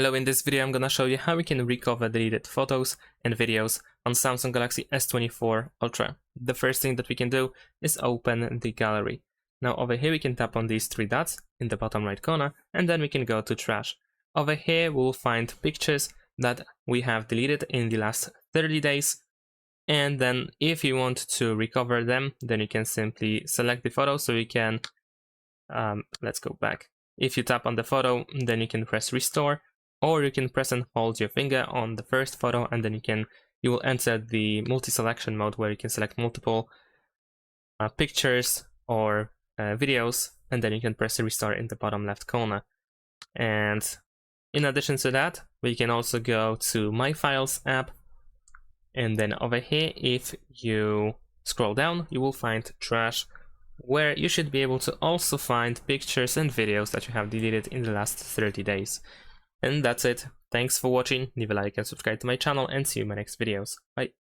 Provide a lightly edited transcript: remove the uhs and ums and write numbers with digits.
Hello, in this video I'm gonna show you how we can recover deleted photos and videos on Samsung Galaxy S24 Ultra. The first thing that we can do is open the gallery. Now over here we can tap on these three dots in the bottom right corner and then we can go to trash. Over here we'll find pictures that we have deleted in the last 30 days, and then if you want to recover them, then you can simply select the photo. So you can let's go back. If you tap on the photo, then you can press restore, or you can press and hold your finger on the first photo, and then you will enter the multi-selection mode where you can select multiple pictures or videos, and then you can press restore in the bottom left corner. And in addition to that, we can also go to My Files app, and then over here, if you scroll down, you will find trash, where you should be able to also find pictures and videos that you have deleted in the last 30 days. And that's it. Thanks for watching. Leave a like and subscribe to my channel, and see you in my next videos. Bye.